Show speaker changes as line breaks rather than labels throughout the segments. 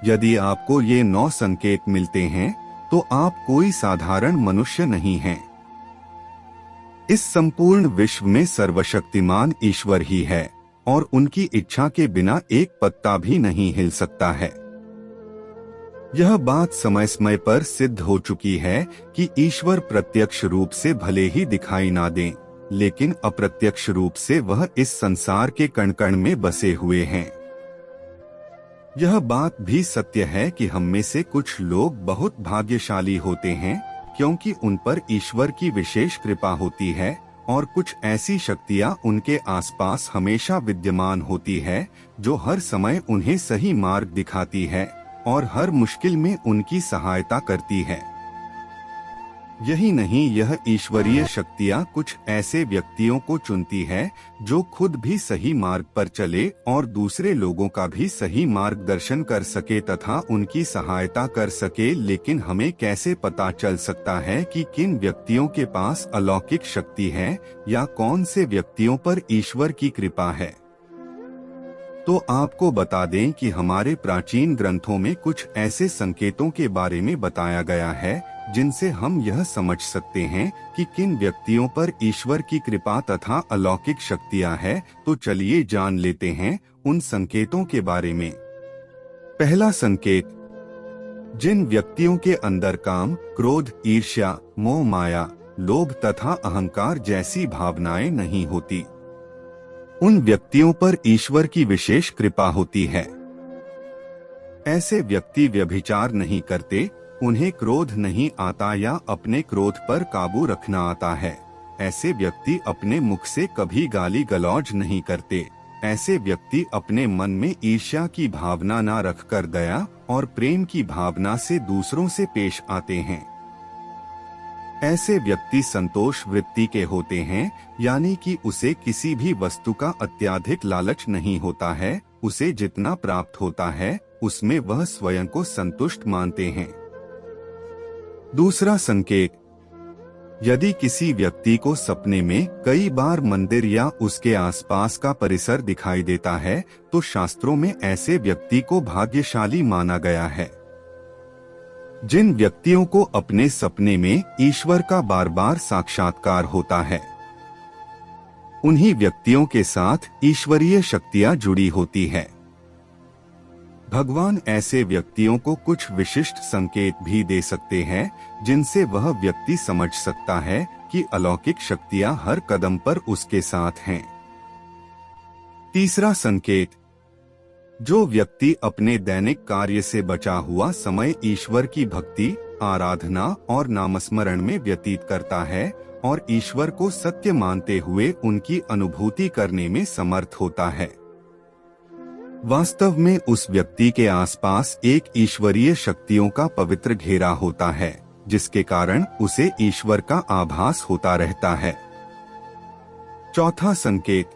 यदि आपको ये 9 संकेत मिलते हैं तो आप कोई साधारण मनुष्य नहीं हैं। इस संपूर्ण विश्व में सर्वशक्तिमान ईश्वर ही है और उनकी इच्छा के बिना एक पत्ता भी नहीं हिल सकता है। यह बात समय समय पर सिद्ध हो चुकी है कि ईश्वर प्रत्यक्ष रूप से भले ही दिखाई ना दें, लेकिन अप्रत्यक्ष रूप से वह इस संसार के कण कण में बसे हुए हैं। यह बात भी सत्य है कि हम में से कुछ लोग बहुत भाग्यशाली होते हैं क्योंकि उन पर ईश्वर की विशेष कृपा होती है और कुछ ऐसी शक्तियां उनके आसपास हमेशा विद्यमान होती है जो हर समय उन्हें सही मार्ग दिखाती है और हर मुश्किल में उनकी सहायता करती है। यही नहीं, यह ईश्वरीय शक्तियां कुछ ऐसे व्यक्तियों को चुनती है जो खुद भी सही मार्ग पर चले और दूसरे लोगों का भी सही मार्गदर्शन कर सके तथा उनकी सहायता कर सके। लेकिन हमें कैसे पता चल सकता है कि किन व्यक्तियों के पास अलौकिक शक्ति है या कौन से व्यक्तियों पर ईश्वर की कृपा है? तो आपको बता दें कि हमारे प्राचीन ग्रंथों में कुछ ऐसे संकेतों के बारे में बताया गया है जिनसे हम यह समझ सकते हैं कि किन व्यक्तियों पर ईश्वर की कृपा तथा अलौकिक शक्तियां हैं। तो चलिए जान लेते हैं उन संकेतों के बारे में। पहला संकेत, जिन व्यक्तियों के अंदर काम, क्रोध, ईर्ष्या, मोह, माया, लोभ तथा अहंकार जैसी भावनाएं नहीं होती, उन व्यक्तियों पर ईश्वर की विशेष कृपा होती है। ऐसे व्यक्ति व्यभिचार नहीं करते, उन्हें क्रोध नहीं आता या अपने क्रोध पर काबू रखना आता है। ऐसे व्यक्ति अपने मुख से कभी गाली गलौज नहीं करते। ऐसे व्यक्ति अपने मन में ईर्ष्या की भावना न रखकर दया और प्रेम की भावना से दूसरों से पेश आते हैं। ऐसे व्यक्ति संतोष वृत्ति के होते हैं, यानी कि उसे किसी भी वस्तु का अत्यधिक लालच नहीं होता है। उसे जितना प्राप्त होता है उसमें वह स्वयं को संतुष्ट मानते हैं। दूसरा संकेत, यदि किसी व्यक्ति को सपने में कई बार मंदिर या उसके आसपास का परिसर दिखाई देता है तो शास्त्रों में ऐसे व्यक्ति को भाग्यशाली माना गया है। जिन व्यक्तियों को अपने सपने में ईश्वर का बार बार साक्षात्कार होता है, उन्हीं व्यक्तियों के साथ ईश्वरीय शक्तियां जुड़ी होती है। भगवान ऐसे व्यक्तियों को कुछ विशिष्ट संकेत भी दे सकते हैं जिनसे वह व्यक्ति समझ सकता है कि अलौकिक शक्तियां हर कदम पर उसके साथ हैं। तीसरा संकेत, जो व्यक्ति अपने दैनिक कार्य से बचा हुआ समय ईश्वर की भक्ति, आराधना और नामस्मरण में व्यतीत करता है और ईश्वर को सत्य मानते हुए उनकी अनुभूति करने में समर्थ होता है, वास्तव में उस व्यक्ति के आसपास एक ईश्वरीय शक्तियों का पवित्र घेरा होता है जिसके कारण उसे ईश्वर का आभास होता रहता है। चौथा संकेत,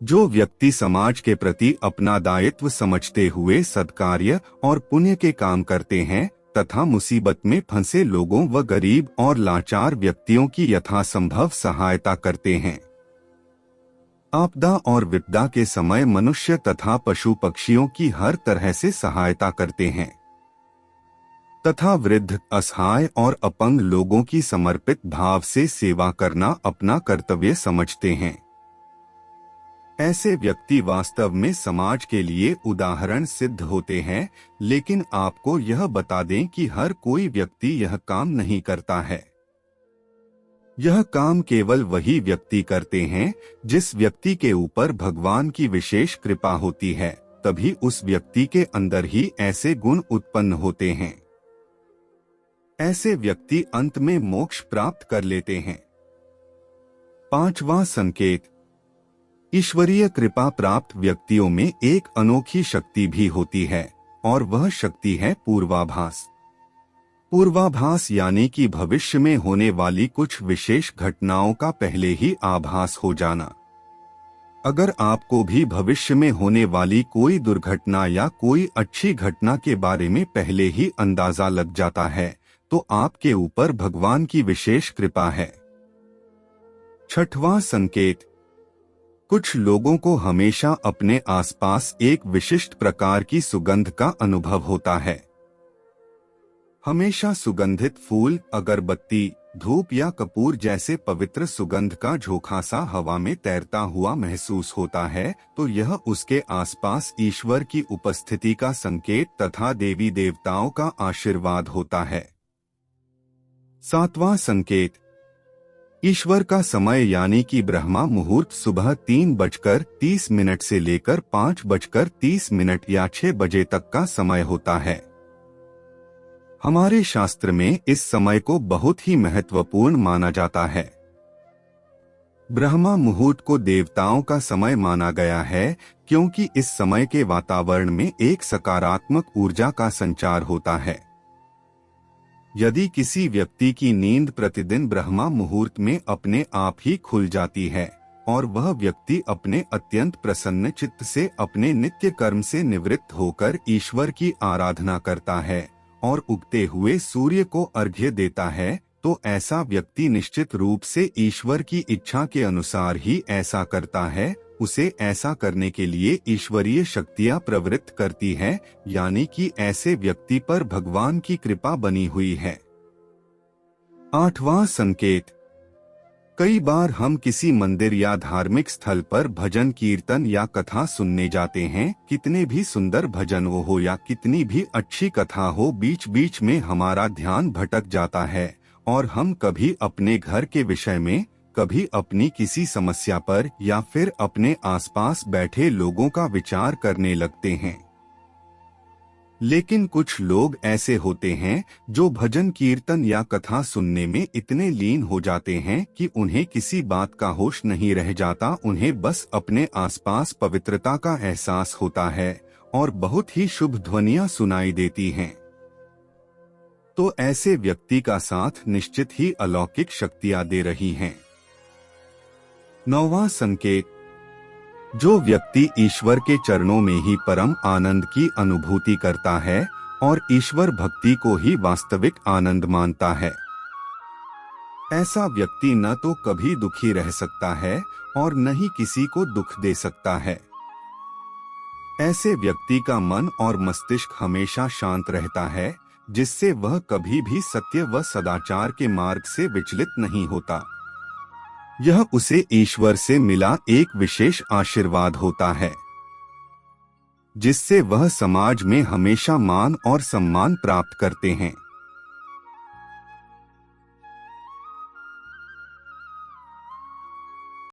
जो व्यक्ति समाज के प्रति अपना दायित्व समझते हुए सत्कार्य और पुण्य के काम करते हैं तथा मुसीबत में फंसे लोगों व गरीब और लाचार व्यक्तियों की यथासंभव सहायता करते हैं। आपदा और विपदा के समय मनुष्य तथा पशु पक्षियों की हर तरह से सहायता करते हैं तथा वृद्ध, असहाय और अपंग लोगों की समर्पित भाव से सेवा करना अपना कर्तव्य समझते हैं। ऐसे व्यक्ति वास्तव में समाज के लिए उदाहरण सिद्ध होते हैं। लेकिन आपको यह बता दें कि हर कोई व्यक्ति यह काम नहीं करता है। यह काम केवल वही व्यक्ति करते हैं जिस व्यक्ति के ऊपर भगवान की विशेष कृपा होती है, तभी उस व्यक्ति के अंदर ही ऐसे गुण उत्पन्न होते हैं। ऐसे व्यक्ति अंत में मोक्ष प्राप्त कर लेते हैं। पांचवां संकेत, ईश्वरीय कृपा प्राप्त व्यक्तियों में एक अनोखी शक्ति भी होती है और वह शक्ति है पूर्वाभास। पूर्वाभास यानी कि भविष्य में होने वाली कुछ विशेष घटनाओं का पहले ही आभास हो जाना। अगर आपको भी भविष्य में होने वाली कोई दुर्घटना या कोई अच्छी घटना के बारे में पहले ही अंदाजा लग जाता है तो आपके ऊपर भगवान की विशेष कृपा है। छठवां संकेत, कुछ लोगों को हमेशा अपने आसपास एक विशिष्ट प्रकार की सुगंध का अनुभव होता है। हमेशा सुगंधित फूल, अगरबत्ती, धूप या कपूर जैसे पवित्र सुगंध का झोंका सा हवा में तैरता हुआ महसूस होता है, तो यह उसके आसपास ईश्वर की उपस्थिति का संकेत तथा देवी देवताओं का आशीर्वाद होता है। 7वां संकेत, ईश्वर का समय यानी कि ब्रह्मा मुहूर्त सुबह 3:30 से लेकर 5:30 या 6 बजे तक का समय होता है। हमारे शास्त्र में इस समय को बहुत ही महत्वपूर्ण माना जाता है। ब्रह्मा मुहूर्त को देवताओं का समय माना गया है क्योंकि इस समय के वातावरण में एक सकारात्मक ऊर्जा का संचार होता है। यदि किसी व्यक्ति की नींद प्रतिदिन ब्रह्मा मुहूर्त में अपने आप ही खुल जाती है और वह व्यक्ति अपने अत्यंत प्रसन्न चित्त से अपने नित्य कर्म से निवृत्त होकर ईश्वर की आराधना करता है और उगते हुए सूर्य को अर्घ्य देता है, तो ऐसा व्यक्ति निश्चित रूप से ईश्वर की इच्छा के अनुसार ही ऐसा करता है। उसे ऐसा करने के लिए ईश्वरीय शक्तियां प्रवृत्त करती है, यानी कि ऐसे व्यक्ति पर भगवान की कृपा बनी हुई है। 8वां संकेत, कई बार हम किसी मंदिर या धार्मिक स्थल पर भजन कीर्तन या कथा सुनने जाते हैं। कितने भी सुंदर भजन हो या कितनी भी अच्छी कथा हो, बीच बीच में हमारा ध्यान भटक जाता है और हम कभी अपने घर के विषय में, कभी अपनी किसी समस्या पर या फिर अपने आसपास बैठे लोगों का विचार करने लगते हैं। लेकिन कुछ लोग ऐसे होते हैं जो भजन कीर्तन या कथा सुनने में इतने लीन हो जाते हैं कि उन्हें किसी बात का होश नहीं रह जाता। उन्हें बस अपने आसपास पवित्रता का एहसास होता है और बहुत ही शुभ ध्वनियां सुनाई देती हैं। तो ऐसे व्यक्ति का साथ निश्चित ही अलौकिक शक्तियां दे रही हैं। 9वां संकेत, जो व्यक्ति ईश्वर के चरणों में ही परम आनंद की अनुभूति करता है और ईश्वर भक्ति को ही वास्तविक आनंद मानता है, ऐसा व्यक्ति न तो कभी दुखी रह सकता है और न ही किसी को दुख दे सकता है। ऐसे व्यक्ति का मन और मस्तिष्क हमेशा शांत रहता है, जिससे वह कभी भी सत्य व सदाचार के मार्ग से विचलित नहीं होता। यह उसे ईश्वर से मिला एक विशेष आशीर्वाद होता है, जिससे वह समाज में हमेशा मान और सम्मान प्राप्त करते हैं।